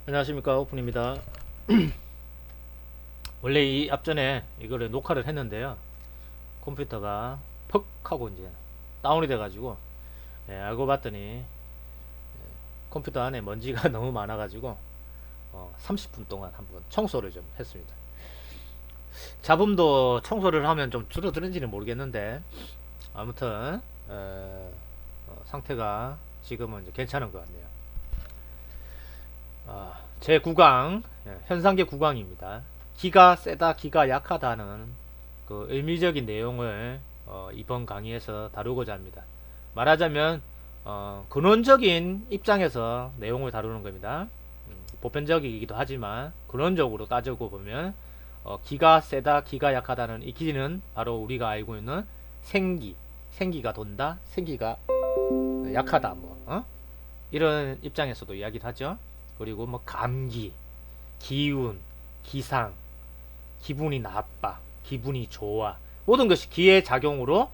안녕하십니까, 오픈입니다. 원래 이 앞전에 이거를 녹화를 했는데요, 컴퓨터가 퍽 하고 이제 다운이 돼가지고, 알고 봤더니 컴퓨터 안에 먼지가 너무 많아가지고 30분 동안 한번 청소를 좀 했습니다. 잡음도 청소를 하면 좀 줄어드는지는 모르겠는데, 아무튼 상태가 지금은 이제 괜찮은 것 같네요. 제 구강, 현상계 구강입니다. 기가 세다, 기가 약하다는 그 의미적인 내용을 이번 강의에서 다루고자 합니다. 말하자면 근원적인 입장에서 내용을 다루는 겁니다. 보편적이기도 하지만 근원적으로 따지고 보면 기가 세다, 기가 약하다는 이 기는 바로 우리가 알고 있는 생기가 돈다, 생기가 약하다, 이런 입장에서도 이야기를 하죠. 그리고 뭐 감기, 기운, 기상, 기분이 나빠, 기분이 좋아, 모든 것이 기의 작용으로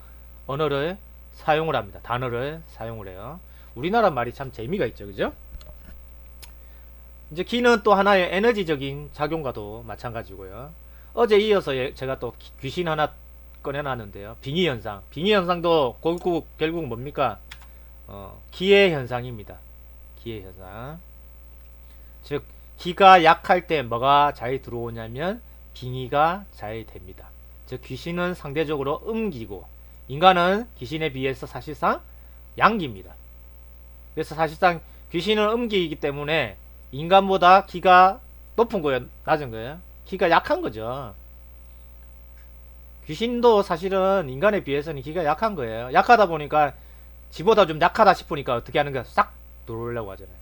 언어를 사용을 합니다. 단어를 사용을 해요. 우리나라 말이 참 재미가 있죠, 그죠? 이제 기는 또 하나의 에너지적인 작용과도 마찬가지고요. 어제 이어서 제가 또 귀신 하나 꺼내놨는데요. 빙의 현상. 빙의 현상도 결국 뭡니까? 기의 현상입니다. 기의 현상. 즉 기가 약할 때 뭐가 잘 들어오냐면 빙의가 잘 됩니다. 즉 귀신은 상대적으로 음기고 인간은 귀신에 비해서 사실상 양기입니다. 그래서 사실상 귀신은 음기이기 때문에 인간보다 기가 높은 거예요, 낮은 거예요? 기가 약한 거죠. 귀신도 사실은 인간에 비해서는 기가 약한 거예요. 약하다 보니까 지보다 좀 약하다 싶으니까 어떻게 하는 거야? 싹 들어오려고 하잖아요.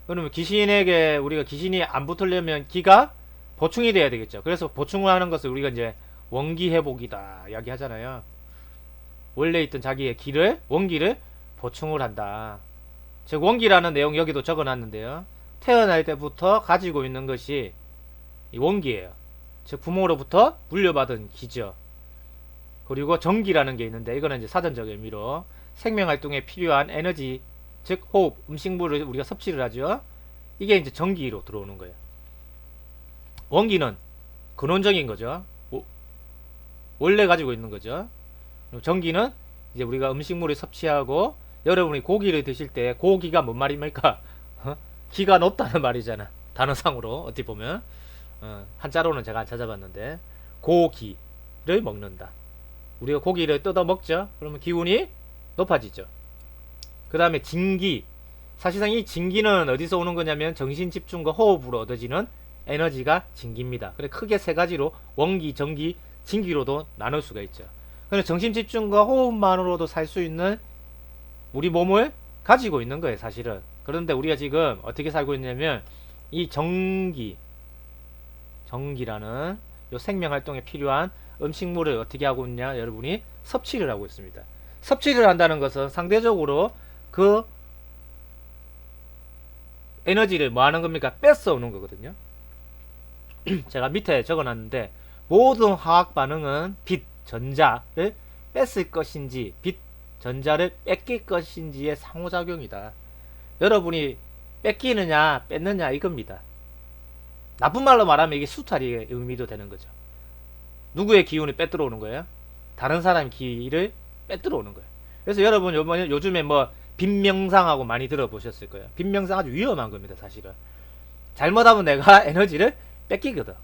그러면 귀신에게 우리가 귀신이 안 붙으려면 기가 보충이 돼야 되겠죠. 그래서 보충을 하는 것을 우리가 이제 원기 회복이다 이야기 하잖아요. 원래 있던 자기의 기를, 원기를 보충을 한다. 즉 원기라는 내용 여기도 적어놨는데요. 태어날 때부터 가지고 있는 것이 이 원기예요. 즉 부모로부터 물려받은 기죠. 그리고 정기라는 게 있는데 이거는 이제 사전적 의미로 생명활동에 필요한 에너지, 즉 호흡, 음식물을 우리가 섭취를 하죠. 이게 이제 정기로 들어오는 거예요. 원기는 근원적인 거죠. 원래 가지고 있는 거죠. 정기는 이제 우리가 음식물을 섭취하고, 여러분이 고기를 드실 때 고기가 뭔 말입니까? 기가 높다는 말이잖아. 단어상으로 어떻게 보면 한자로는 제가 안 찾아봤는데 고기를 먹는다. 우리가 고기를 뜯어 먹죠. 그러면 기운이 높아지죠. 그 다음에 진기. 사실상 이 진기는 어디서 오는 거냐면 정신 집중과 호흡으로 얻어지는 에너지가 진기입니다. 그래 크게 세 가지로 원기, 정기, 진기로도 나눌 수가 있죠. 그래서 정신 집중과 호흡만으로도 살 수 있는 우리 몸을 가지고 있는 거예요, 사실은. 그런데 우리가 지금 어떻게 살고 있냐면 이 정기라는 요 생명 활동에 필요한 음식물을 어떻게 하고 있냐, 여러분이 섭취를 하고 있습니다. 섭취를 한다는 것은 상대적으로 그 에너지를 뭐 하는 겁니까? 뺏어 오는 거거든요. 제가 밑에 적어놨는데 모든 화학 반응은 빛, 전자를 뺏을 것인지 빛, 전자를 뺏길 것인지의 상호작용이다. 여러분이 뺏기느냐 뺏느냐 이겁니다. 나쁜 말로 말하면 이게 수탈의 의미도 되는 거죠. 누구의 기운을 빼들어 오는 거예요? 다른 사람의 기를 빼들어 오는 거예요. 그래서 여러분 요즘에 뭐 빈명상하고 많이 들어보셨을 거예요. 빈명상 아주 위험한 겁니다, 사실은. 잘못하면 내가 에너지를 뺏기거든.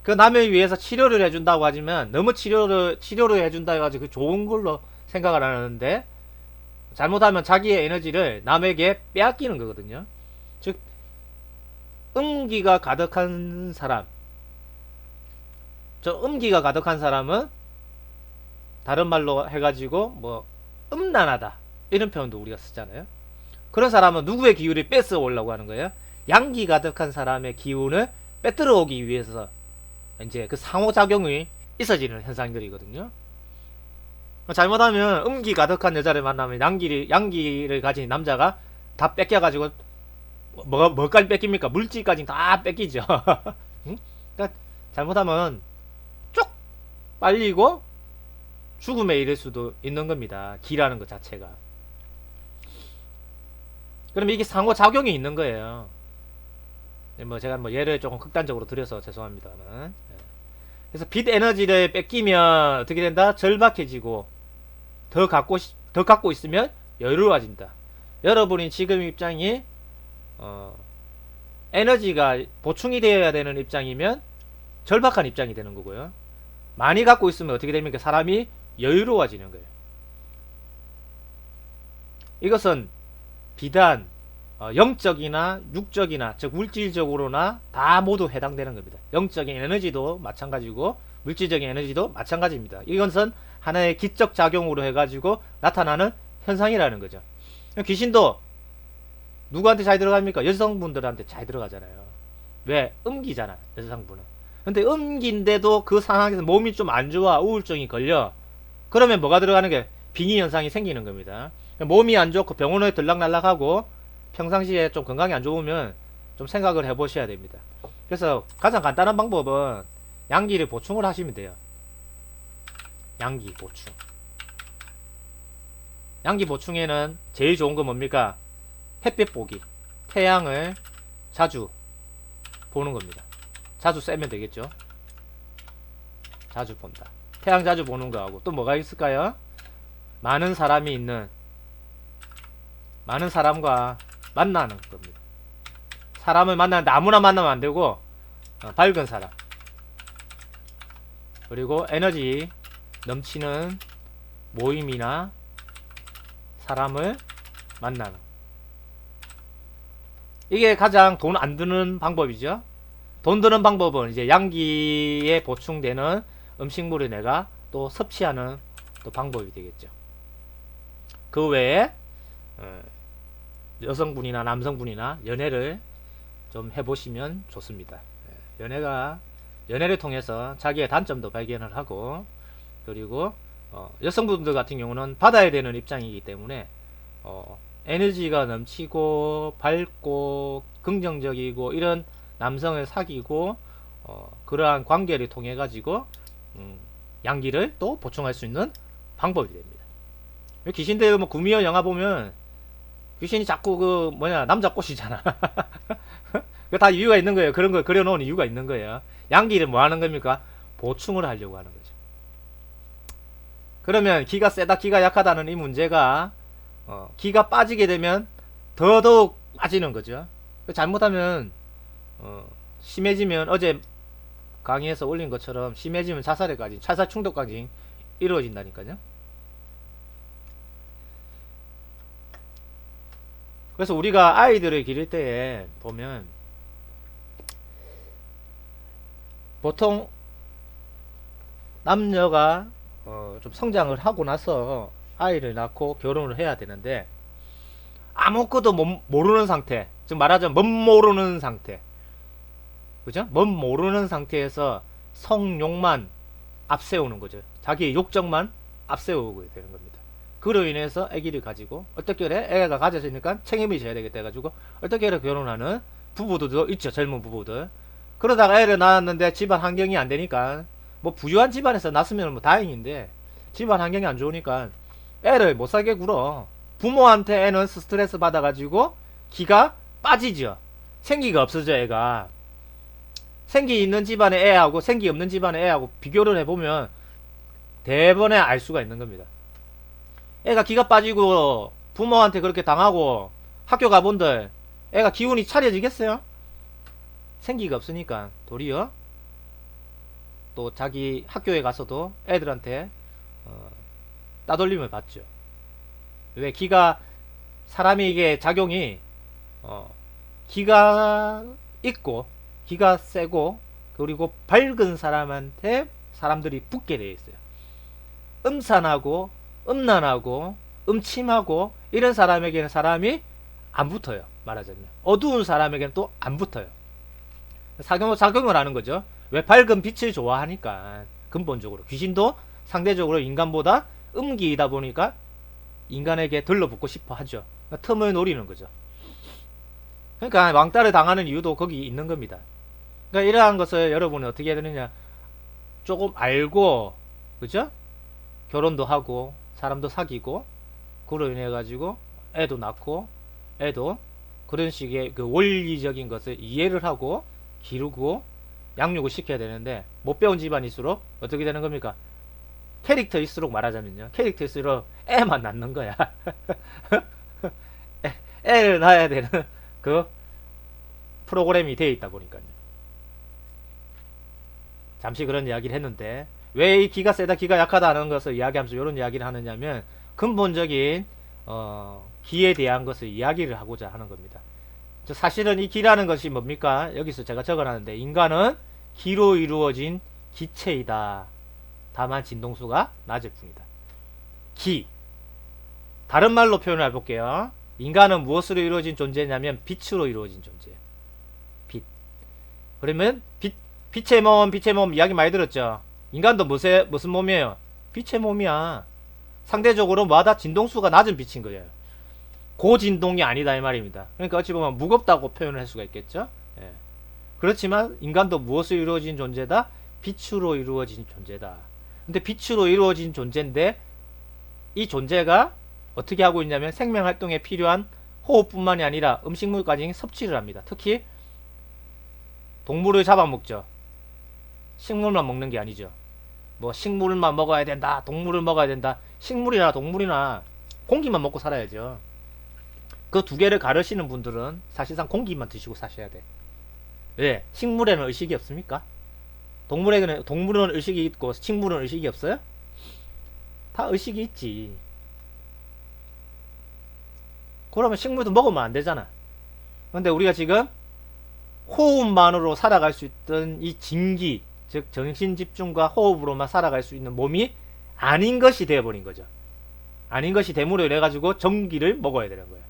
그 남을 위해서 치료를 해준다고 하지만 너무 치료를 해준다 해가지고 그 좋은 걸로 생각을 안 하는데, 잘못하면 자기의 에너지를 남에게 빼앗기는 거거든요. 즉 음기가 가득한 사람, 저 음기가 가득한 사람은 다른 말로 해가지고 뭐 음란하다 이런 표현도 우리가 쓰잖아요. 그런 사람은 누구의 기운을 뺏어 오려고 하는 거예요? 양기 가득한 사람의 기운을 빼들어 오기 위해서 이제 그 상호작용이 있어지는 현상들이거든요. 잘못하면 음기 가득한 여자를 만나면 양기를 가진 남자가 다 뺏겨가지고 뭐까지 뺏깁니까? 물질까지 다 뺏기죠. 응? 그러니까 잘못하면 쭉 빨리고 죽음에 이를 수도 있는 겁니다. 기라는 것 자체가. 그럼 이게 상호작용이 있는 거예요. 뭐 제가 뭐 예를 조금 극단적으로 드려서 죄송합니다만. 예. 그래서 빛 에너지를 뺏기면 어떻게 된다? 절박해지고 더 갖고 있으면 여유로워진다. 여러분이 지금 입장이 에너지가 보충이 되어야 되는 입장이면 절박한 입장이 되는 거고요. 많이 갖고 있으면 어떻게 됩니까? 사람이 여유로워지는 거예요. 이것은 비단 영적이나 육적이나 즉 물질적으로나 다 모두 해당되는 겁니다. 영적인 에너지도 마찬가지고 물질적인 에너지도 마찬가지입니다. 이것은 하나의 기적 작용으로 해가지고 나타나는 현상이라는 거죠. 귀신도 누구한테 잘 들어갑니까? 여성분들한테 잘 들어가잖아요. 왜? 음기잖아, 여성분은. 근데 음기인데도 그 상황에서 몸이 좀 안 좋아, 우울증이 걸려. 그러면 뭐가 들어가는 게 빙의 현상이 생기는 겁니다. 몸이 안 좋고 병원에 들락날락하고 평상시에 좀 건강이 안 좋으면 좀 생각을 해보셔야 됩니다. 그래서 가장 간단한 방법은 양기를 보충을 하시면 돼요. 양기 보충. 양기 보충에는 제일 좋은 건 뭡니까? 햇빛 보기. 태양을 자주 보는 겁니다. 자주 쐬면 되겠죠. 자주 본다. 태양 자주 보는 거하고 또 뭐가 있을까요? 많은 사람이 있는, 많은 사람과 만나는 겁니다. 사람을 만나는데 아무나 만나면 안 되고 밝은 사람, 그리고 에너지 넘치는 모임이나 사람을 만나는, 이게 가장 돈 안 드는 방법이죠. 돈 드는 방법은 이제 양기에 보충되는 음식물을 내가 또 섭취하는 또 방법이 되겠죠. 그 외에 여성분이나 남성분이나 연애를 좀 해보시면 좋습니다. 연애를 통해서 자기의 단점도 발견을 하고, 그리고 여성분들 같은 경우는 받아야 되는 입장이기 때문에 에너지가 넘치고 밝고 긍정적이고 이런 남성을 사귀고 그러한 관계를 통해 가지고 양기를 또 보충할 수 있는 방법이 됩니다. 귀신들 뭐 구미호 영화 보면 귀신이 자꾸 그 뭐냐 남자 꼬시잖아. 그 다 이유가 있는 거예요. 그런 걸 그려놓은 이유가 있는 거예요. 양기를 뭐 하는 겁니까? 보충을 하려고 하는 거죠. 그러면 기가 세다 기가 약하다는 이 문제가 기가 빠지게 되면 더더욱 빠지는 거죠. 잘못하면 심해지면 어제 강의에서 올린 것처럼 심해지면 자살에까지, 자살 충동까지 이루어진다니까요. 그래서 우리가 아이들을 기를 때에 보면 보통 남녀가 좀 성장을 하고 나서 아이를 낳고 결혼을 해야 되는데 아무것도 모르는 상태, 즉 말하자면 멋 모르는 상태, 그죠? 멋 모르는 상태에서 성욕만 앞세우는 거죠. 자기의 욕정만 앞세우게 되는 겁니다. 그로 인해서 아기를 가지고 어떻게 그래? 애가 가졌으니까 책임을 져야 되겠다 해가지고 어떻게 그래 결혼하는 부부들도 있죠. 젊은 부부들. 그러다가 애를 낳았는데 집안 환경이 안 되니까, 뭐 부유한 집안에서 낳았으면 뭐 다행인데 집안 환경이 안 좋으니까 애를 못 살게 굴어. 부모한테 애는 스트레스 받아가지고 기가 빠지죠. 생기가 없어져. 애가 생기 있는 집안의 애하고 생기 없는 집안의 애하고 비교를 해보면 대번에 알 수가 있는 겁니다. 애가 기가 빠지고 부모한테 그렇게 당하고 학교 가본들 애가 기운이 차려지겠어요? 생기가 없으니까 도리어 또 자기 학교에 가서도 애들한테 따돌림을 받죠. 왜? 기가, 사람이 이게 작용이 기가 있고 기가 세고 그리고 밝은 사람한테 사람들이 붙게 되어 있어요. 음산하고 음란하고 음침하고 이런 사람에게는 사람이 안 붙어요. 말하자면 어두운 사람에게는 또 안 붙어요. 작용을 하는 거죠. 왜? 밝은 빛을 좋아하니까. 근본적으로 귀신도 상대적으로 인간보다 음기이다 보니까 인간에게 들러붙고 싶어 하죠. 그러니까 틈을 노리는 거죠. 그러니까 왕따를 당하는 이유도 거기 있는 겁니다. 그러니까 이러한 것을 여러분은 어떻게 해야 되느냐, 조금 알고, 그죠? 결혼도 하고 사람도 사귀고 그로 인해 가지고 애도 낳고 애도 그런 식의 그 원리적인 것을 이해를 하고 기르고 양육을 시켜야 되는데 못 배운 집안일수록 어떻게 되는 겁니까? 캐릭터일수록 말하자면요. 캐릭터일수록 애만 낳는 거야. 애를 낳아야 되는 그 프로그램이 되어 있다 보니까요. 잠시 그런 이야기를 했는데 왜 이 기가 세다 기가 약하다 하는 것을 이야기하면서 이런 이야기를 하느냐면 근본적인 기에 대한 것을 이야기를 하고자 하는 겁니다. 사실은 이 기라는 것이 뭡니까? 여기서 제가 적어놨는데 인간은 기로 이루어진 기체이다. 다만 진동수가 낮을 뿐이다. 기. 다른 말로 표현을 해볼게요. 인간은 무엇으로 이루어진 존재냐면 빛으로 이루어진 존재예요. 빛. 그러면 빛의 몸 이야기 많이 들었죠? 인간도 무슨 몸이에요? 빛의 몸이야. 상대적으로 뭐하다? 진동수가 낮은 빛인 거예요. 고진동이 아니다 이 말입니다. 그러니까 어찌 보면 무겁다고 표현을 할 수가 있겠죠. 예. 그렇지만 인간도 무엇으로 이루어진 존재다? 빛으로 이루어진 존재다. 근데 빛으로 이루어진 존재인데 이 존재가 어떻게 하고 있냐면 생명활동에 필요한 호흡뿐만이 아니라 음식물까지 섭취를 합니다. 특히 동물을 잡아먹죠. 식물만 먹는 게 아니죠. 뭐 식물만 먹어야 된다, 동물을 먹어야 된다. 식물이나 동물이나 공기만 먹고 살아야죠. 그 두 개를 가르치는 분들은 사실상 공기만 드시고 사셔야 돼. 왜? 식물에는 의식이 없습니까? 동물은 의식이 있고 식물은 의식이 없어요? 다 의식이 있지. 그러면 식물도 먹으면 안 되잖아. 근데 우리가 지금 호흡만으로 살아갈 수 있던 이 진기, 즉 정신집중과 호흡으로만 살아갈 수 있는 몸이 아닌 것이 되어버린 거죠. 아닌 것이 됨으로 인해가지고 전기를 먹어야 되는 거예요.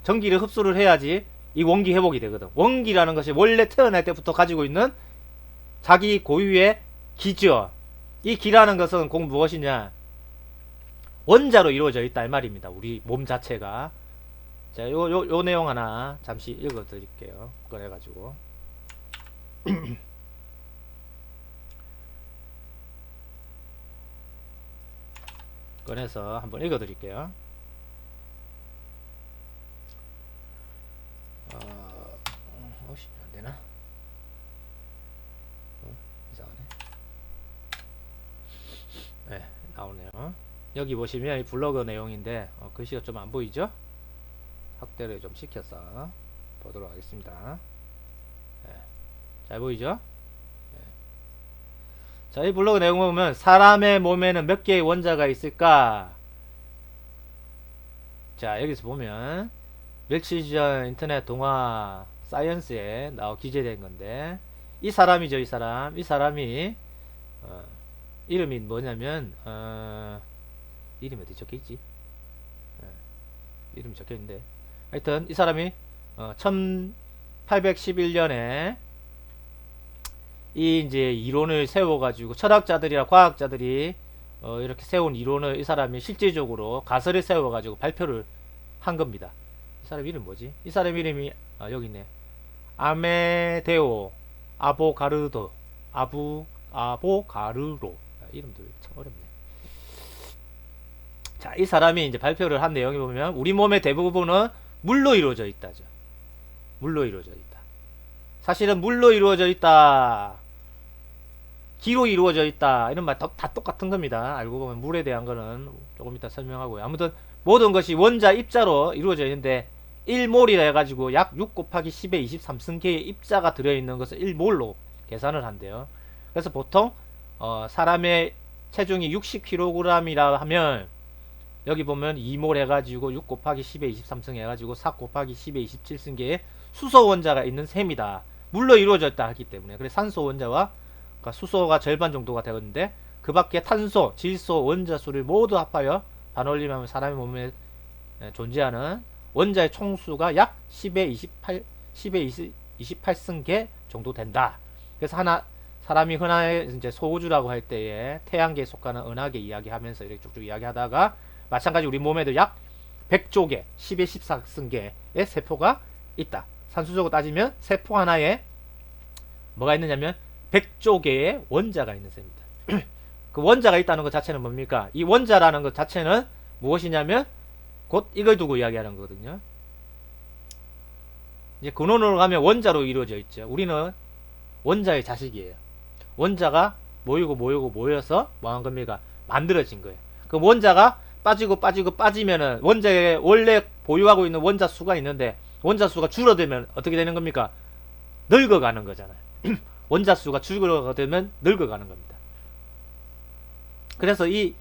전기를 흡수를 해야지 이 원기 회복이 되거든. 원기라는 것이 원래 태어날 때부터 가지고 있는 자기 고유의 기죠. 이 기라는 것은 꼭 무엇이냐? 원자로 이루어져 있다 이 말입니다. 우리 몸 자체가. 자, 요 내용 하나 잠시 읽어 드릴게요. 꺼내가지고. 꺼내서 한번 읽어 드릴게요. 안되나? 이상하네. 네, 나오네요. 여기 보시면 이 블로그 내용인데 글씨가 좀 안 보이죠? 확대를 좀 시켜서 보도록 하겠습니다. 네, 잘 보이죠? 네. 자, 이 블로그 내용을 보면 사람의 몸에는 몇 개의 원자가 있을까? 자, 여기서 보면 며칠 전 인터넷 동화 사이언스에 기재된 건데 이 사람이죠. 이 사람이 이름이 뭐냐면 이름이 어디 적혀있지? 이름이 적혀있는데 하여튼 이 사람이 1811년에 이 이제 이론을 세워가지고 철학자들이나 과학자들이 이렇게 세운 이론을 이 사람이 실질적으로 가설을 세워가지고 발표를 한 겁니다. 이 사람 이름 뭐지? 이 사람 이름이 여기 있네. 아메데오 아보가르도 아보가르로. 이름도 참 어렵네. 자, 이 사람이 이제 발표를 한 내용이 보면 우리 몸의 대부분은 물로 이루어져 있다죠. 물로 이루어져 있다. 사실은 물로 이루어져 있다. 기로 이루어져 있다. 이런 말 다 똑같은 겁니다. 알고 보면 물에 대한 거는 조금 이따 설명하고요. 아무튼 모든 것이 원자 입자로 이루어져 있는데 1몰이라 해가지고 약 6 곱하기 10의 23승계의 입자가 들어있는 것을 1몰로 계산을 한대요. 그래서 보통 사람의 체중이 60kg이라 하면 여기 보면 2몰 해가지고 6 곱하기 10의 23승 해가지고 4 곱하기 10의 27승계의 수소 원자가 있는 셈이다. 물로 이루어졌다 하기 때문에. 그래서 산소 원자와 그러니까 수소가 절반 정도가 되었는데 그 밖에 탄소, 질소, 원자수를 모두 합하여 반올림하면 사람의 몸에 존재하는 원자의 총수가 약 10의 28승계 정도 된다. 그래서 사람이 흔하게 이제 소우주라고 할 때에 태양계에 속하는 은하계 이야기하면서 이렇게 쭉쭉 이야기하다가 마찬가지 우리 몸에도 약 100조개, 10의 14승계의 세포가 있다. 산수적으로 따지면 세포 하나에 뭐가 있느냐면 100조개의 원자가 있는 셈입니다. 그 원자가 있다는 것 자체는 뭡니까? 이 원자라는 것 자체는 무엇이냐면 곧 이걸 두고 이야기하는 거거든요. 이제 근원으로 가면 원자로 이루어져 있죠. 우리는 원자의 자식이에요. 원자가 모여서 뭐한 겁니까? 만들어진 거예요. 그 원자가 빠지면은 원자에 원래 보유하고 있는 원자 수가 있는데 원자 수가 줄어들면 어떻게 되는 겁니까? 늙어가는 거잖아요. 원자 수가 줄어들면 늙어가는 겁니다. 그래서 이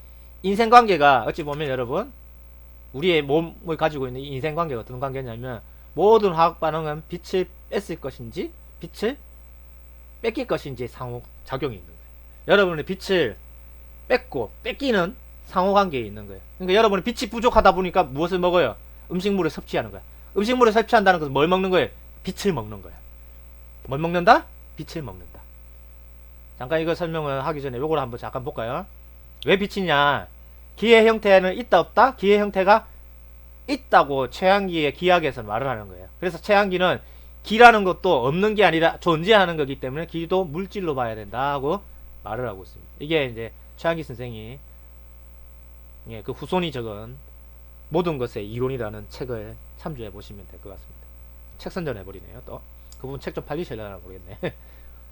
인생관계가 어찌 보면 여러분 우리의 몸을 가지고 있는 이 인생관계가 어떤 관계냐면 모든 화학 반응은 빛을 뺐을 것인지 빛을 뺏길 것인지 상호작용이 있는 거예요. 여러분의 빛을 뺏고 뺏기는 상호관계에 있는 거예요. 그러니까 여러분이 빛이 부족하다 보니까 무엇을 먹어요? 음식물을 섭취하는 거야. 음식물을 섭취한다는 것은 뭘 먹는 거예요? 빛을 먹는 거야. 뭘 먹는다? 빛을 먹는다. 잠깐 이거 설명을 하기 전에 요걸 한번 잠깐 볼까요? 왜 빛이냐? 기의 형태는 있다 없다? 기의 형태가 있다고 최양기의 기하학에서 말을 하는 거예요. 그래서 최양기는 기라는 것도 없는 게 아니라 존재하는 거기 때문에 기도 물질로 봐야 된다고 말을 하고 있습니다. 이게 이제 최양기 선생이 그 후손이 적은 모든 것의 이론이라는 책을 참조해 보시면 될 것 같습니다. 책 선전해 버리네요. 또 그 부분 책 좀 팔리실려나 모르겠네.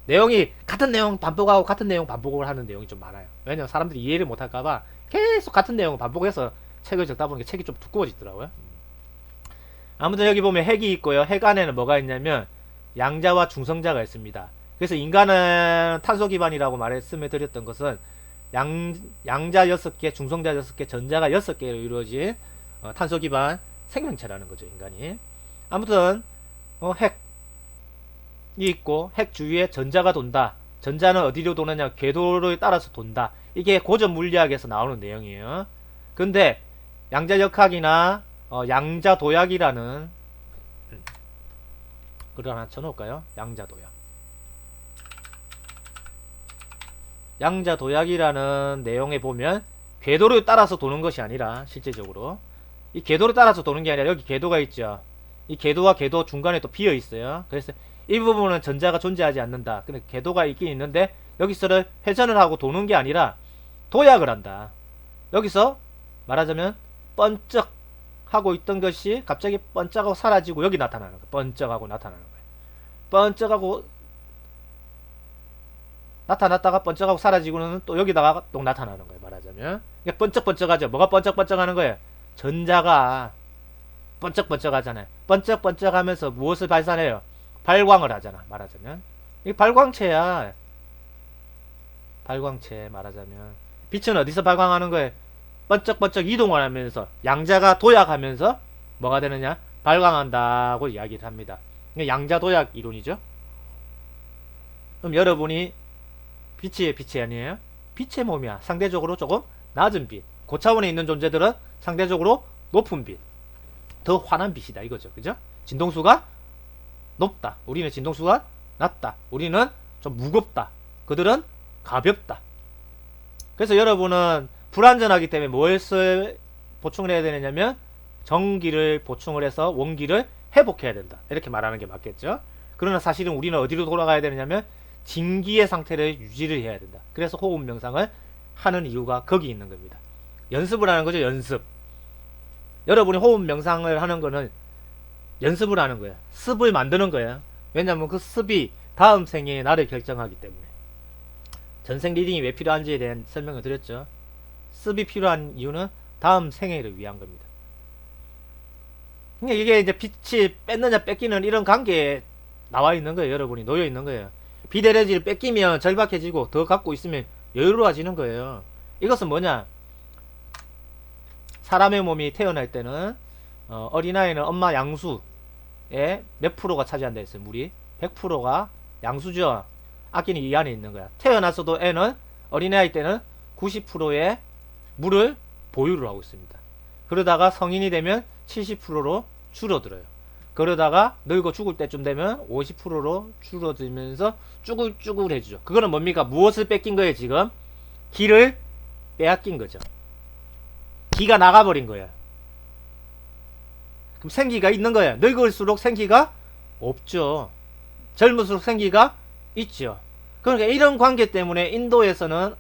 내용이 같은 내용 반복하고 같은 내용 반복을 하는 내용이 좀 많아요. 왜냐면 사람들이 이해를 못할까봐 계속 같은 내용을 반복해서 책을 적다 보니까 책이 좀 두꺼워지더라고요. 아무튼 여기 보면 핵이 있고요. 핵 안에는 뭐가 있냐면 양자와 중성자가 있습니다. 그래서 인간은 탄소 기반이라고 말씀을 드렸던 것은 양자 6개, 중성자 6개, 전자가 6개로 이루어진 탄소 기반 생명체라는 거죠, 인간이. 아무튼 핵이 있고 핵 주위에 전자가 돈다. 전자는 어디로 도느냐? 궤도를 따라서 돈다. 이게 고전 물리학에서 나오는 내용이에요. 근데 양자역학이나 양자도약이라는 그걸 하나 쳐놓을까요? 양자도약. 양자도약이라는 내용에 보면 궤도를 따라서 도는 것이 아니라 실제적으로 이 궤도를 따라서 도는 게 아니라 여기 궤도가 있죠. 이 궤도와 궤도 중간에 또 비어 있어요. 그래서 이 부분은 전자가 존재하지 않는다. 근데 궤도가 있긴 있는데 여기서를 회전을 하고 도는 게 아니라 도약을 한다. 여기서 말하자면 번쩍 하고 있던 것이 갑자기 번쩍하고 사라지고 여기 나타나는 거예요. 번쩍하고 나타나는 거예요. 번쩍하고 나타났다가 번쩍하고 사라지고는 또 여기다가 또 나타나는 거예요. 말하자면 이게 번쩍번쩍하죠. 뭐가 번쩍번쩍하는 거예요? 전자가 번쩍번쩍하잖아요. 번쩍번쩍하면서 무엇을 발산해요? 발광을 하잖아. 말하자면 이게 발광체야. 발광체 말하자면 빛은 어디서 발광하는 거예요? 번쩍번쩍 이동을 하면서 양자가 도약하면서 뭐가 되느냐? 발광한다고 이야기를 합니다. 이게 양자도약 이론이죠. 그럼 여러분이 빛이 아니에요? 빛의 몸이야. 상대적으로 조금 낮은 빛. 고차원에 있는 존재들은 상대적으로 높은 빛. 더 환한 빛이다 이거죠. 그죠? 진동수가 높다. 우리는 진동수가 낮다. 우리는 좀 무겁다. 그들은 가볍다. 그래서 여러분은 불완전하기 때문에 무엇을 보충을 해야 되느냐면 전기를 보충을 해서 원기를 회복해야 된다. 이렇게 말하는 게 맞겠죠. 그러나 사실은 우리는 어디로 돌아가야 되느냐면 진기의 상태를 유지를 해야 된다. 그래서 호흡 명상을 하는 이유가 거기 있는 겁니다. 연습을 하는 거죠. 연습. 여러분이 호흡 명상을 하는 거는 연습을 하는 거예요. 습을 만드는 거예요. 왜냐하면 그 습이 다음 생애의 나를 결정하기 때문에. 전생 리딩이 왜 필요한지에 대한 설명을 드렸죠. 습이 필요한 이유는 다음 생애를 위한 겁니다. 그러니까 이게 이제 빛이 뺏느냐 뺏기는 이런 관계에 나와 있는 거예요. 여러분이 놓여 있는 거예요. 빛 에너지를 뺏기면 절박해지고 더 갖고 있으면 여유로워지는 거예요. 이것은 뭐냐? 사람의 몸이 태어날 때는 어린아이는 엄마 양수의 몇 프로가 차지한다 했어요. 물이 100%가 양수죠. 아기는 이 안에 있는 거야. 태어나서도 애는 어린아이 때는 90%의 물을 보유를 하고 있습니다. 그러다가 성인이 되면 70%로 줄어들어요. 그러다가 늙어 죽을 때쯤 되면 50%로 줄어들면서 쭈글쭈글해지죠. 그거는 뭡니까? 무엇을 뺏긴 거예요 지금? 기를 빼앗긴 거죠. 기가 나가버린 거야. 그럼 생기가 있는 거야. 늙을수록 생기가 없죠. 젊을수록 생기가 있죠. 그러니까 이런 관계 때문에 인도에서는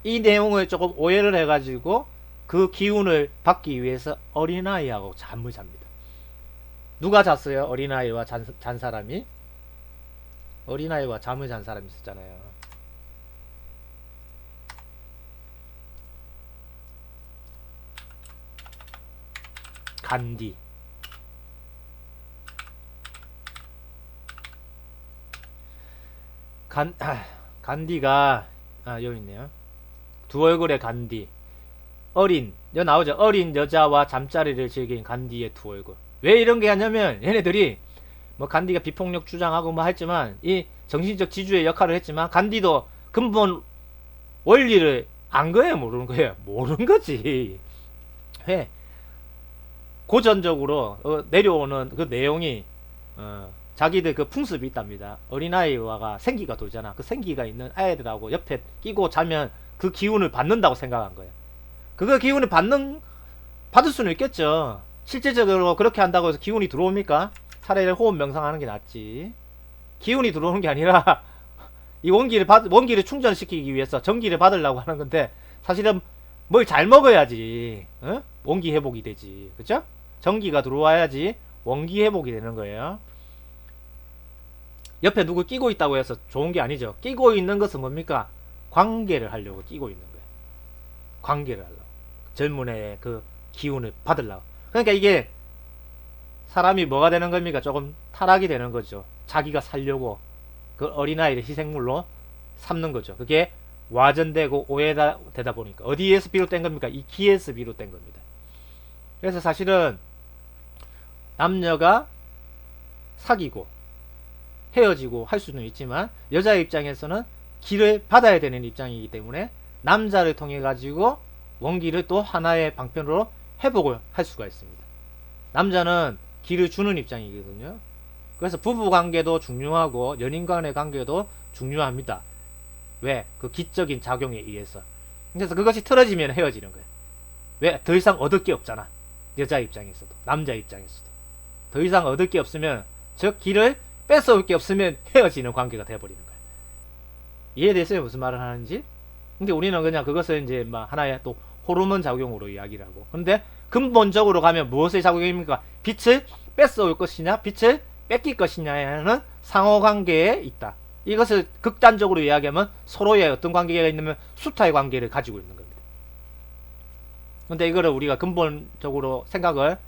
이 내용을 조금 오해를 해가지고 그 기운을 받기 위해서 어린아이하고 잠을 잡니다. 누가 잤어요? 어린아이와 잔 사람이? 어린아이와 잠을 잔 사람이 있었잖아요. 간디. 간디가 여기 있네요. 두 얼굴의 간디. 여기 나오죠. 어린 여자와 잠자리를 즐긴 간디의 두 얼굴. 왜 이런 게 하냐면 얘네들이 뭐 간디가 비폭력 주장하고 뭐 했지만 이 정신적 지주의 역할을 했지만 간디도 근본 원리를 안 거예요, 모르는 거예요. 모르는 거지. 왜 고전적으로 내려오는 그 내용이 자기들 그 풍습이 있답니다. 어린아이와가 생기가 돌잖아. 그 생기가 있는 아이들하고 옆에 끼고 자면 그 기운을 받는다고 생각한 거예요. 그거 기운을 받을 수는 있겠죠. 실제적으로 그렇게 한다고 해서 기운이 들어옵니까? 차라리 호흡 명상하는 게 낫지. 기운이 들어오는 게 아니라 이 원기를 충전시키기 위해서 전기를 받으려고 하는 건데 사실은 뭘 잘 먹어야지 원기 회복이 되지. 그죠? 전기가 들어와야지 원기 회복이 되는 거예요. 옆에 누구 끼고 있다고 해서 좋은 게 아니죠. 끼고 있는 것은 뭡니까? 관계를 하려고 끼고 있는 거예요. 관계를 하려고. 젊은 애의 그 기운을 받으려고. 그러니까 이게 사람이 뭐가 되는 겁니까? 조금 타락이 되는 거죠. 자기가 살려고 그 어린아이를 희생물로 삼는 거죠. 그게 와전되고 오해되다 보니까 어디에서 비롯된 겁니까? 이 기에서 비롯된 겁니다. 그래서 사실은 남녀가 사귀고 헤어지고 할 수는 있지만 여자의 입장에서는 기를 받아야 되는 입장이기 때문에 남자를 통해 가지고 원기를 또 하나의 방편으로 회복을 할 수가 있습니다. 남자는 기를 주는 입장이거든요. 그래서 부부 관계도 중요하고 연인 간의 관계도 중요합니다. 왜? 그 기적인 작용에 의해서. 그래서 그것이 틀어지면 헤어지는 거예요. 왜? 더 이상 얻을 게 없잖아. 여자 입장에서도 남자 입장에서도 더 이상 얻을 게 없으면 즉 기를 뺏어올 게 없으면 헤어지는 관계가 되어버리는 거예요. 이해됐어요? 무슨 말을 하는지? 근데 우리는 그냥 그것을 이제 막 하나의 또 호르몬 작용으로 이야기를 하고. 근데 근본적으로 가면 무엇의 작용입니까? 빛을 뺏어올 것이냐, 빛을 뺏길 것이냐는 상호관계에 있다. 이것을 극단적으로 이야기하면 서로의 어떤 관계가 있냐면 수타의 관계를 가지고 있는 겁니다. 근데 이거를 우리가 근본적으로 생각을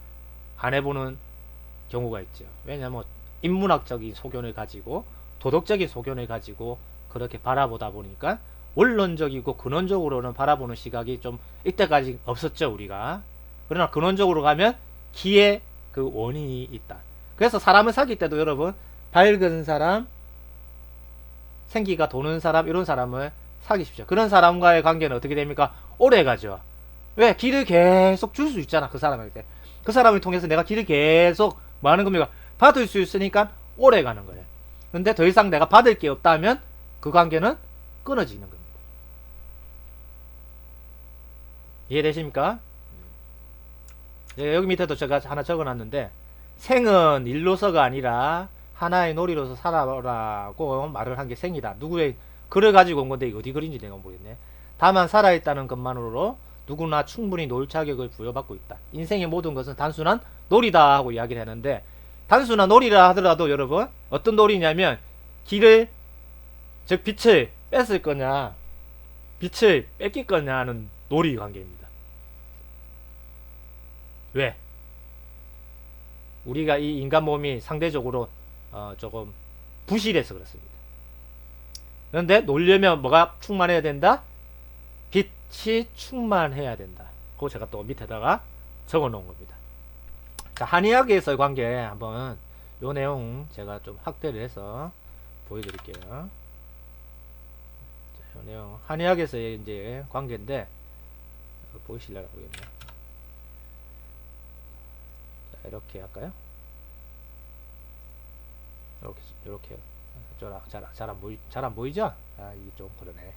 안 해보는 경우가 있죠. 왜냐하면 인문학적인 소견을 가지고 도덕적인 소견을 가지고 그렇게 바라보다 보니까 원론적이고 근원적으로는 바라보는 시각이 좀 이때까지 없었죠, 우리가. 그러나 근원적으로 가면 기의 그 원인이 있다. 그래서 사람을 사귈 때도 여러분 밝은 사람, 생기가 도는 사람, 이런 사람을 사귀십시오. 그런 사람과의 관계는 어떻게 됩니까? 오래 가죠. 왜? 기를 계속 줄 수 있잖아, 그 사람한테. 그 사람을 통해서 내가 기를 계속 뭐 하는 겁니까? 받을 수 있으니까 오래 가는 거예요. 근데 더 이상 내가 받을 게 없다면 그 관계는 끊어지는 겁니다. 이해되십니까? 여기 밑에도 제가 하나 적어놨는데 생은 일로서가 아니라 하나의 놀이로서 살아라고 말을 한 게 생이다. 누구의 글을 가지고 온 건데 어디 글인지 내가 모르겠네. 다만 살아있다는 것만으로 누구나 충분히 놀 자격을 부여받고 있다. 인생의 모든 것은 단순한 놀이다 하고 이야기를 하는데 단순한 놀이라 하더라도 여러분 어떤 놀이냐면 길을 즉 빛을 뺏을 거냐 빛을 뺏길 거냐 하는 놀이 관계입니다. 왜? 우리가 이 인간 몸이 상대적으로 조금 부실해서 그렇습니다. 그런데 놀려면 뭐가 충만해야 된다? 빛이 충만해야 된다. 그거 제가 또 밑에다가 적어 놓은 겁니다. 자, 한의학에서의 관계 한번 요 내용 제가 좀 확대를 해서 보여드릴게요. 자, 요 내용 한의학에서의 이제 관계인데 보이실려나 모르겠네요. 자, 이렇게 할까요? 이렇게 잘 안 보이죠? 아, 이게 좀 그러네.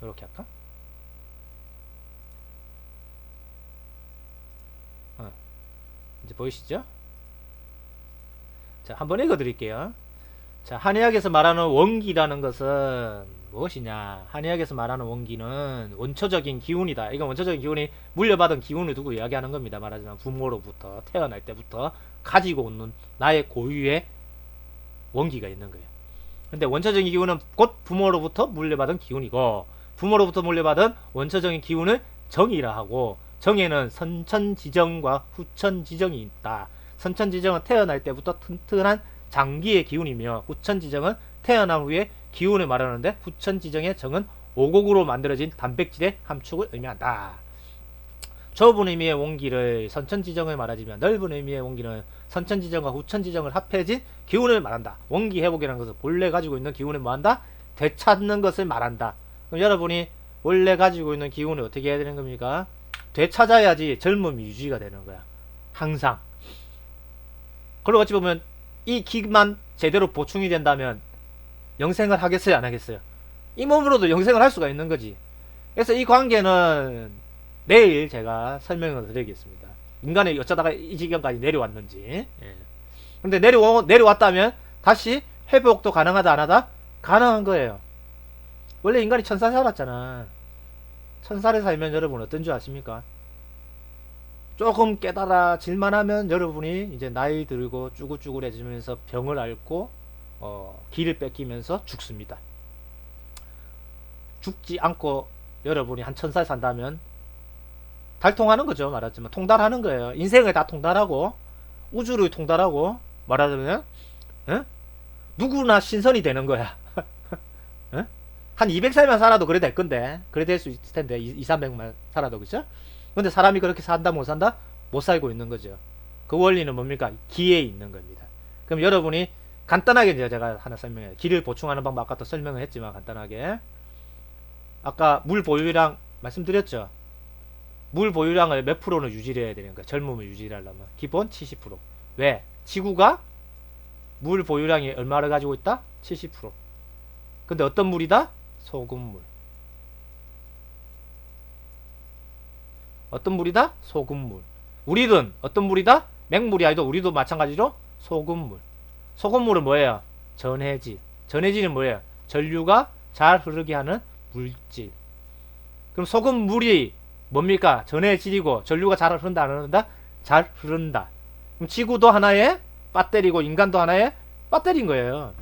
이렇게 할까? 이제 보이시죠? 자, 한번 읽어 드릴게요. 자, 한의학에서 말하는 원기라는 것은 무엇이냐? 한의학에서 말하는 원기는 원초적인 기운이다. 이건 원초적인 기운이 물려받은 기운을 두고 이야기하는 겁니다. 말하자면 부모로부터 태어날 때부터 가지고 오는 나의 고유의 원기가 있는 거예요. 근데 원초적인 기운은 곧 부모로부터 물려받은 기운이고, 부모로부터 물려받은 원초적인 기운을 정이라 하고, 정에는 선천지정과 후천지정이 있다. 선천지정은 태어날 때부터 튼튼한 장기의 기운이며, 후천지정은 태어난 후에 기운을 말하는데, 후천지정의 정은 오곡으로 만들어진 단백질의 함축을 의미한다. 좁은 의미의 원기를 선천지정을 말하지만, 넓은 의미의 원기는 선천지정과 후천지정을 합해진 기운을 말한다. 원기 회복이라는 것은 본래 가지고 있는 기운을 뭐한다? 되찾는 것을 말한다. 그럼 여러분이 원래 가지고 있는 기운을 어떻게 해야 되는 겁니까? 되찾아야지 젊음이 유지가 되는 거야. 항상. 그리고 어찌 보면 이 기만 제대로 보충이 된다면 영생을 하겠어요, 안 하겠어요? 이 몸으로도 영생을 할 수가 있는 거지. 그래서 이 관계는 내일 제가 설명을 드리겠습니다. 인간이 어쩌다가 이 지경까지 내려왔는지. 예. 근데 내려왔다면 다시 회복도 가능하다, 안 하다? 가능한 거예요. 원래 인간이 천사에 살았잖아. 천사에 살면 여러분 어떤 줄 아십니까? 조금 깨달아질만 하면 여러분이 이제 나이 들고 쭈글쭈글해지면서 병을 앓고 기를 뺏기면서 죽습니다. 죽지 않고 여러분이 한 1000살 산다면 달통하는 거죠. 말하자면 통달하는 거예요. 인생을 다 통달하고 우주를 통달하고 말하자면 누구나 신선이 되는 거야. 한 200살만 살아도 그래 될 건데, 그래 될 수 있을 텐데, 200~300만 살아도, 그죠? 근데 사람이 그렇게 산다 못 산다? 못 살고 있는 거죠. 그 원리는 뭡니까? 기에 있는 겁니다. 그럼 여러분이 간단하게 이제 제가 하나 설명해요. 기를 보충하는 방법 아까 또 설명을 했지만 간단하게, 아까 물 보유량 말씀드렸죠. 물 보유량을 몇 프로는 유지를 해야 되는 거야. 젊음을 유지하려면 기본 70%. 왜? 지구가 물 보유량이 얼마를 가지고 있다? 70%. 근데 어떤 물이다? 소금물. 어떤 물이다? 소금물. 우리는 어떤 물이다? 맹물이 아니도 우리도 마찬가지로 소금물. 소금물은 뭐예요? 전해질. 전해질은 뭐예요? 전류가 잘 흐르게 하는 물질. 그럼 소금물이 뭡니까? 전해질이고 전류가 잘 흐른다, 안 흐른다? 잘 흐른다. 그럼 지구도 하나의 배터리고 인간도 하나의 배터리인 거예요.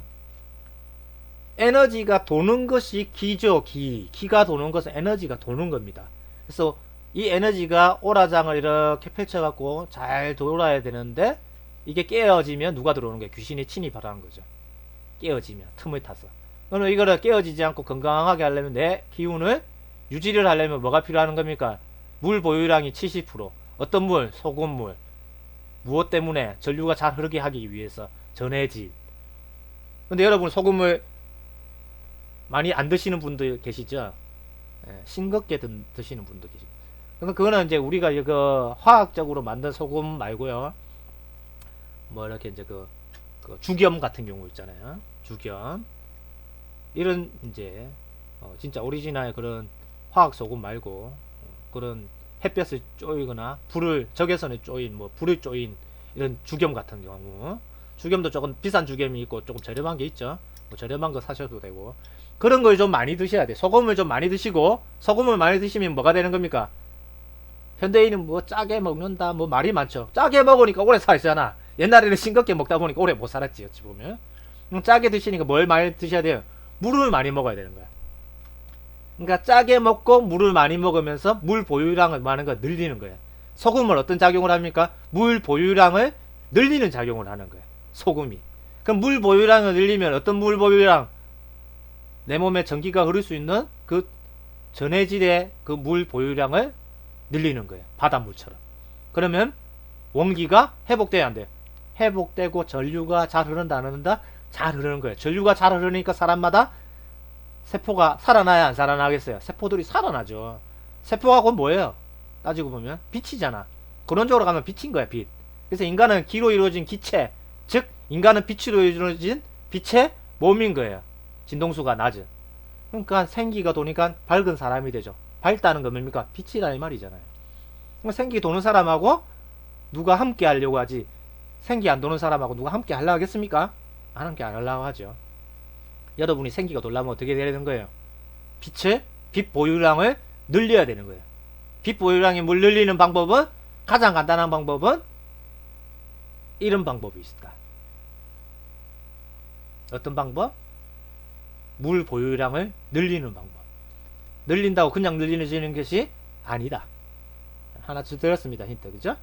에너지가 도는 것이 기죠. 기가 도는 것은 에너지가 도는 겁니다. 그래서 이 에너지가 오라장을 이렇게 펼쳐갖고 잘 돌아야 되는데, 이게 깨어지면 누가 들어오는 거예요? 귀신이 침입하라는 거죠. 깨어지면 틈을 타서. 그러면 이거를 깨어지지 않고 건강하게 하려면, 내 기운을 유지를 하려면 뭐가 필요한 겁니까? 물 보유량이 70%. 어떤 물? 소금물. 무엇 때문에? 전류가 잘 흐르게 하기 위해서. 전해질. 근데 여러분 소금물 많이 안 드시는 분도 계시죠? 예, 싱겁게 드시는 분도 계시죠. 그거는 이제 우리가 이거 화학적으로 만든 소금 말고요. 뭐 이렇게 이제 그 죽염 같은 경우 있잖아요. 죽염. 이런 이제 진짜 오리지널 그런 화학 소금 말고 그런 햇볕을 쪼이거나 불을 적외선에 쪼인 뭐 불을 쪼인 이런 죽염 같은 경우, 죽염도 조금 비싼 죽염이 있고 조금 저렴한 게 있죠. 뭐 저렴한 거 사셔도 되고, 그런 걸 좀 많이 드셔야 돼. 소금을 좀 많이 드시고, 소금을 많이 드시면 뭐가 되는 겁니까? 현대인은 뭐 짜게 먹는다 뭐 말이 많죠. 짜게 먹으니까 오래 살잖아. 옛날에는 싱겁게 먹다 보니까 오래 못 살았지. 어찌 보면 짜게 드시니까 뭘 많이 드셔야 돼요? 물을 많이 먹어야 되는 거야. 그러니까 짜게 먹고 물을 많이 먹으면서 물 보유량을 많은 거 늘리는 거예요. 소금은 어떤 작용을 합니까? 물 보유량을 늘리는 작용을 하는 거예요. 소금이. 그럼 물 보유량을 늘리면 어떤 물 보유량? 내 몸에 전기가 흐를 수 있는 그 전해질의 그 물 보유량을 늘리는 거예요. 바닷물처럼. 그러면 원기가 회복돼야 안 돼요. 회복되고 전류가 잘 흐른다, 안 흐른다? 잘 흐르는 거예요. 전류가 잘 흐르니까 사람마다 세포가 살아나야 안 살아나겠어요? 세포들이 살아나죠. 세포가 곧 뭐예요? 따지고 보면 빛이잖아. 그런쪽으로 가면 빛인 거야, 빛. 그래서 인간은 기로 이루어진 기체, 즉 인간은 빛으로 이루어진 빛의 몸인 거예요. 진동수가 낮은. 그러니까 생기가 도니까 밝은 사람이 되죠. 밝다는 건 뭡니까? 빛이라 이 말이잖아요. 생기 도는 사람하고 누가 함께 하려고 하지, 생기 안 도는 사람하고 누가 함께 하려고 하겠습니까? 하는 게 안 하려고 하죠. 여러분이 생기가 놀라면 어떻게 되는 거예요? 빛 보유량을 늘려야 되는 거예요. 빛 보유량이 물 늘리는 방법은, 가장 간단한 방법은 이런 방법이 있다. 어떤 방법? 물 보유량을 늘리는 방법. 늘린다고 그냥 늘리는 것이 아니다. 하나 드렸습니다. 힌트. 그죠?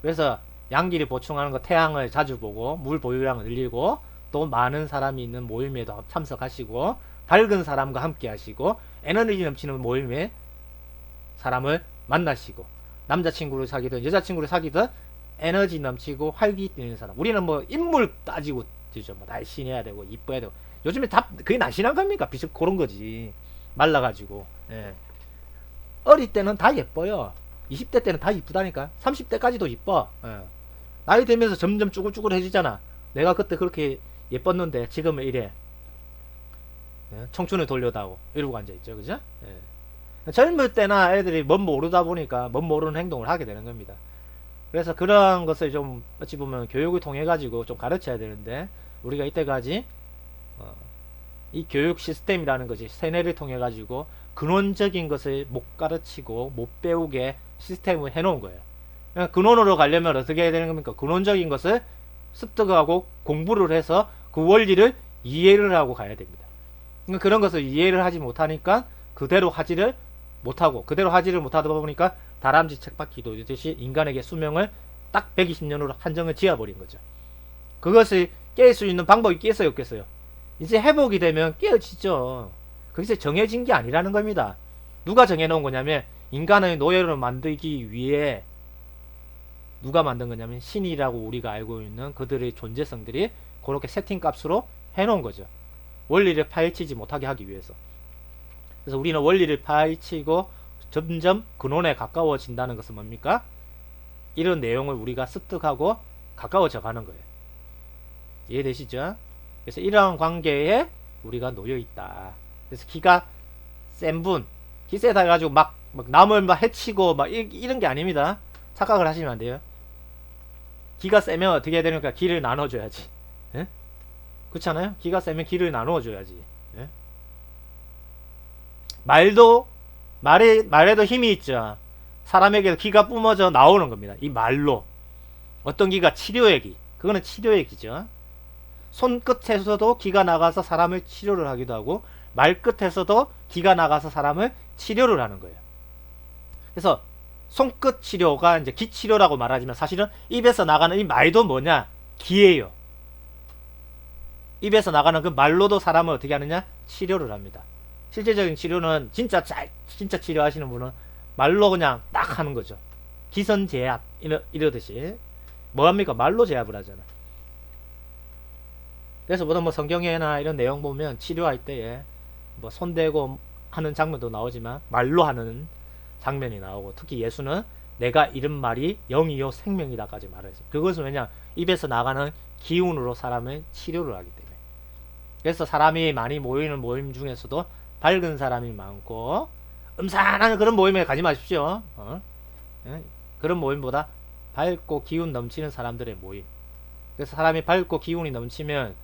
그래서 양기를 보충하는 거, 태양을 자주 보고 물 보유량을 늘리고, 또 많은 사람이 있는 모임에도 참석하시고, 밝은 사람과 함께 하시고, 에너지 넘치는 모임에 사람을 만나시고, 남자친구를 사귀든 여자친구를 사귀든 에너지 넘치고 활기 있는 사람. 우리는 뭐 인물 따지고 되죠. 뭐 날씬해야 되고 이뻐야 되고. 요즘에 다 그게 날씬한 겁니까? 비슷 그런 거지. 말라가지고. 예. 어릴 때는 다 예뻐요. 20대 때는 다 이쁘다니까. 30대까지도 이뻐. 예. 나이 들면서 점점 쭈글쭈글해지잖아. 내가 그때 그렇게 예뻤는데 지금은 이래. 예? 청춘을 돌려다오 이러고 앉아있죠. 그죠? 예. 젊을 때나 애들이 뭔 모르다 보니까 뭔 모르는 행동을 하게 되는 겁니다. 그래서 그런 것을 좀 어찌 보면 교육을 통해 가지고 좀 가르쳐야 되는데, 우리가 이때까지 이 교육 시스템이라는 것이 세뇌를 통해 가지고 근원적인 것을 못 가르치고 못 배우게 시스템을 해놓은 거예요. 그러니까 근원으로 가려면 어떻게 해야 되는 겁니까? 근원적인 것을 습득하고 공부를 해서 그 원리를 이해를 하고 가야 됩니다. 그러니까 그런 것을 이해를 하지 못하니까 그대로 하지를 못하고, 그대로 하지를 못하다 보니까 다람쥐 책바퀴 돌듯이 인간에게 수명을 딱 120년으로 한정을 지어버린 거죠. 그것을 깰 수 있는 방법이 있겠어요, 없겠어요? 이제 회복이 되면 깨어지죠. 그게 정해진 게 아니라는 겁니다. 누가 정해놓은 거냐면, 인간의 노예로 만들기 위해 누가 만든 거냐면 신이라고 우리가 알고 있는 그들의 존재성들이 그렇게 세팅값으로 해놓은 거죠. 원리를 파헤치지 못하게 하기 위해서. 그래서 우리는 원리를 파헤치고 점점 근원에 가까워진다는 것은 뭡니까? 이런 내용을 우리가 습득하고 가까워져 가는 거예요. 이해되시죠? 그래서 이러한 관계에 우리가 놓여 있다. 그래서 기가 센 분, 기 세다 해가지고 막 남을 막 해치고 막 이런 게 아닙니다. 착각을 하시면 안 돼요. 기가 세면 어떻게 해야 되니까 기를 나눠줘야지. 예? 그렇잖아요? 기가 세면 기를 나눠줘야지. 예? 말에도 힘이 있죠. 사람에게도 기가 뿜어져 나오는 겁니다. 이 말로. 어떤 기가? 치료의 기. 그거는 치료의 기죠. 손끝에서도 기가 나가서 사람을 치료를 하기도 하고, 말끝에서도 기가 나가서 사람을 치료를 하는 거예요. 그래서 손끝 치료가 이제 기 치료라고 말하지만 사실은 입에서 나가는 이 말도 뭐냐? 기예요. 입에서 나가는 그 말로도 사람을 어떻게 하느냐? 치료를 합니다. 실제적인 치료는 진짜 치료하시는 분은 말로 그냥 딱 하는 거죠. 기선제압 이러듯이 뭐합니까? 말로 제압을 하잖아. 그래서 뭐 성경에나 이런 내용 보면 치료할 때에 뭐 손대고 하는 장면도 나오지만 말로 하는 장면이 나오고, 특히 예수는 내가 이른 말이 영이요 생명이다까지 말하죠. 그것은 왜냐? 입에서 나가는 기운으로 사람을 치료를 하기 때문에. 그래서 사람이 많이 모이는 모임 중에서도 밝은 사람이 많고 음산한 그런 모임에 가지 마십시오. 그런 모임보다 밝고 기운 넘치는 사람들의 모임. 그래서 사람이 밝고 기운이 넘치면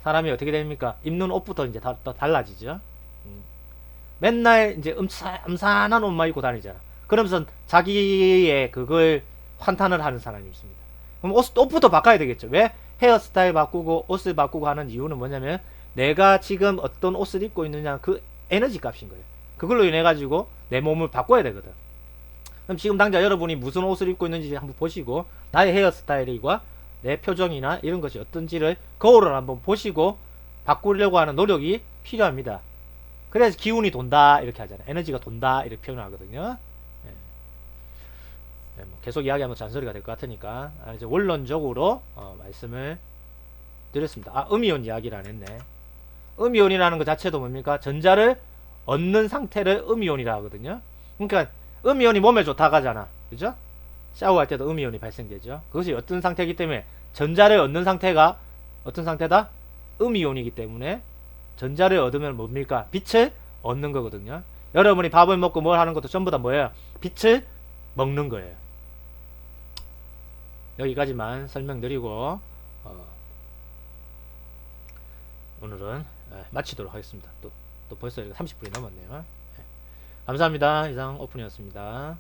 사람이 어떻게 됩니까? 입는 옷부터 이제 다 달라지죠. 맨날 이제 음산한 옷만 입고 다니잖아. 그러면서 자기의 그걸 환탄을 하는 사람이 있습니다. 그럼 옷부터 바꿔야 되겠죠. 왜? 헤어스타일 바꾸고 옷을 바꾸고 하는 이유는 뭐냐면, 내가 지금 어떤 옷을 입고 있느냐, 그 에너지 값인 거예요. 그걸로 인해 가지고 내 몸을 바꿔야 되거든. 그럼 지금 당장 여러분이 무슨 옷을 입고 있는지 한번 보시고, 나의 헤어스타일과 내 표정이나 이런 것이 어떤지를 거울을 한번 보시고 바꾸려고 하는 노력이 필요합니다. 그래서 기운이 돈다 이렇게 하잖아요. 에너지가 돈다 이렇게 표현을 하거든요. 뭐 계속 이야기하면 잔소리가 될 것 같으니까 이제 원론적으로 말씀을 드렸습니다. 음이온 이야기를 안 했네. 음이온이라는 것 자체도 뭡니까? 전자를 얻는 상태를 음이온이라 하거든요. 그러니까 음이온이 몸에 좋다고 하잖아. 그죠? 샤워할 때도 음이온이 발생되죠. 그것이 어떤 상태이기 때문에, 전자를 얻는 상태가 어떤 상태다? 음이온이기 때문에 전자를 얻으면 뭡니까? 빛을 얻는 거거든요. 여러분이 밥을 먹고 뭘 하는 것도 전부 다 뭐예요? 빛을 먹는 거예요. 여기까지만 설명드리고 오늘은 마치도록 하겠습니다. 또 벌써 30분이 넘었네요. 감사합니다. 이상 오픈이었습니다.